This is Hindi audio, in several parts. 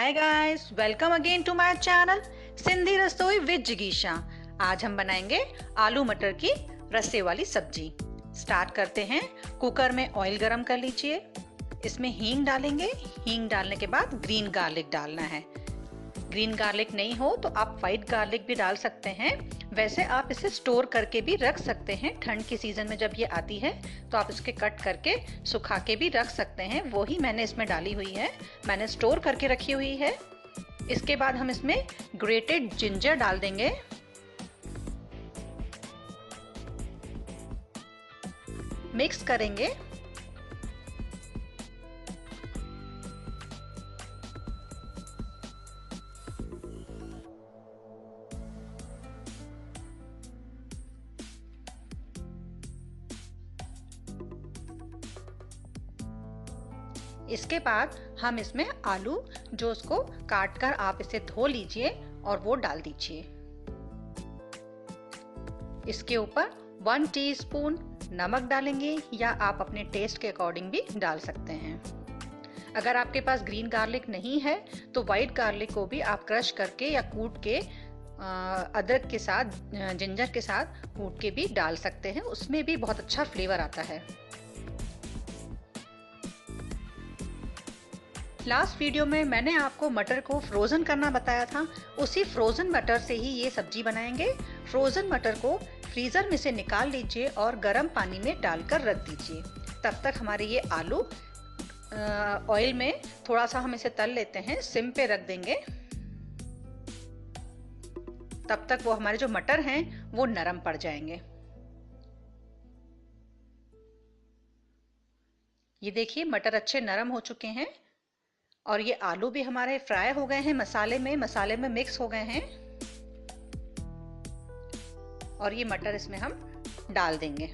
Hi guys, welcome again to my channel Sindhi Rasoi with जिगीशा। आज हम बनाएंगे आलू मटर की रस्से वाली सब्जी। स्टार्ट करते हैं। कुकर में ऑयल गरम कर लीजिए। इसमें हींग डालेंगे। हींग डालने के बाद ग्रीन गार्लिक डालना है। ग्रीन गार्लिक नहीं हो तो आप व्हाइट गार्लिक भी डाल सकते हैं। वैसे आप इसे स्टोर करके भी रख सकते हैं। ठंड की सीजन में जब ये आती है तो आप इसके कट करके सुखा के भी रख सकते हैं। वो ही मैंने इसमें डाली हुई है, मैंने स्टोर करके रखी हुई है। इसके बाद हम इसमें ग्रेटेड जिंजर डाल देंगे। मिक्स करेंगे। इसके बाद हम इसमें आलू जो उसको काट कर आप इसे धो लीजिए और वो डाल दीजिए। इसके ऊपर 1 टीस्पून नमक डालेंगे या आप अपने टेस्ट के अकॉर्डिंग भी डाल सकते हैं। अगर आपके पास ग्रीन गार्लिक नहीं है तो व्हाइट गार्लिक को भी आप क्रश करके या कूट के अदरक के साथ, जिंजर के साथ कूट के भी डाल सकते हैं। उसमें भी बहुत अच्छा फ्लेवर आता है। लास्ट वीडियो में मैंने आपको मटर को फ्रोज़न करना बताया था। उसी फ्रोज़न मटर से ही ये सब्जी बनाएंगे। फ्रोज़न मटर को फ्रीज़र में से निकाल लीजिए और गर्म पानी में डालकर रख दीजिए। तब तक हमारे ये आलू ऑयल में थोड़ा सा हम इसे तल लेते हैं। सिम पे रख देंगे। तब तक वो हमारे जो मटर हैं वो नरम पड़ जाएंगे। ये देखिए, मटर अच्छे नरम हो चुके हैं और ये आलू भी हमारे फ्राई हो गए हैं, मसाले में मिक्स हो गए हैं। और ये मटर इसमें हम डाल देंगे।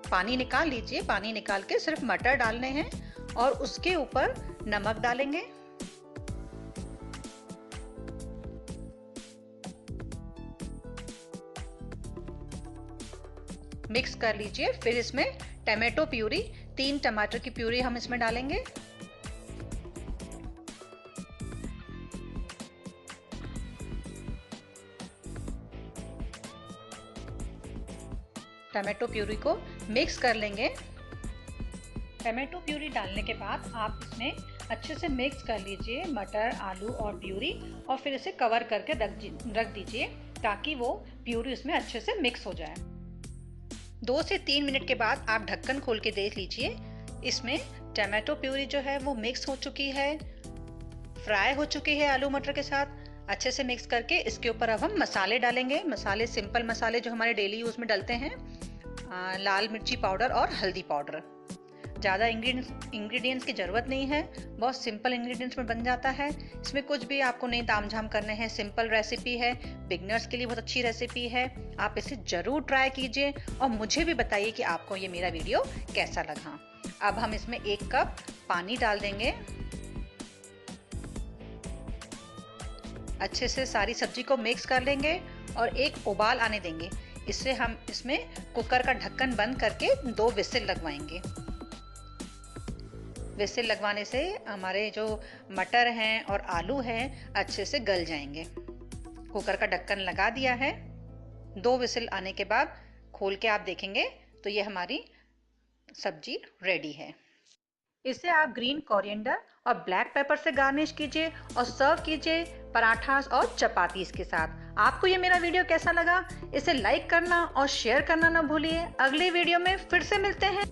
पानी निकाल लीजिए। पानी निकाल के सिर्फ मटर डालने हैं और उसके ऊपर नमक डालेंगे। मिक्स कर लीजिए। फिर इसमें टमाटो प्यूरी, 3 टमाटर की प्यूरी हम इसमें डालेंगे। टमाटो प्यूरी को मिक्स कर लेंगे। टमाटो प्यूरी डालने के बाद आप इसमें अच्छे से मिक्स कर लीजिए मटर, आलू और प्यूरी, और फिर इसे कवर करके रख दीजिए ताकि वो प्यूरी उसमें अच्छे से मिक्स हो जाए। 2 से 3 मिनट के बाद आप ढक्कन खोल के देख लीजिए। इसमें टमाटो प्यूरी जो है वो मिक्स हो चुकी है, फ्राई हो चुकी है आलू मटर के साथ। अच्छे से मिक्स करके इसके ऊपर अब हम मसाले डालेंगे। मसाले सिंपल मसाले जो हमारे डेली यूज में डलते हैं, लाल मिर्ची पाउडर और हल्दी पाउडर। ज़्यादा इंग्रेडिएंट्स की ज़रूरत नहीं है, बहुत सिंपल इंग्रेडिएंट्स में बन जाता है। इसमें कुछ भी आपको नहीं तामझाम करने हैं। सिंपल रेसिपी है, बिगनर्स के लिए बहुत अच्छी रेसिपी है। आप इसे ज़रूर ट्राई कीजिए और मुझे भी बताइए कि आपको ये मेरा वीडियो कैसा लगा। अब हम इसमें 1 कप पानी डाल देंगे। अच्छे से सारी सब्जी को मिक्स कर लेंगे और एक उबाल आने देंगे। इससे हम इसमें कुकर का ढक्कन बंद करके 2 विसिल लगवाएंगे। विसिल लगवाने से हमारे जो मटर हैं और आलू हैं अच्छे से गल जाएंगे। कुकर का ढक्कन लगा दिया है। 2 विसिल आने के बाद खोल के आप देखेंगे तो ये हमारी सब्जी रेडी है। इसे आप ग्रीन कोरिएंडर और ब्लैक पेपर से गार्निश कीजिए और सर्व कीजिए पराठास और चपातीस के साथ। आपको ये मेरा वीडियो कैसा लगा? इसे लाइक करना और शेयर करना ना भूलिए। अगले वीडियो में फिर से मिलते हैं।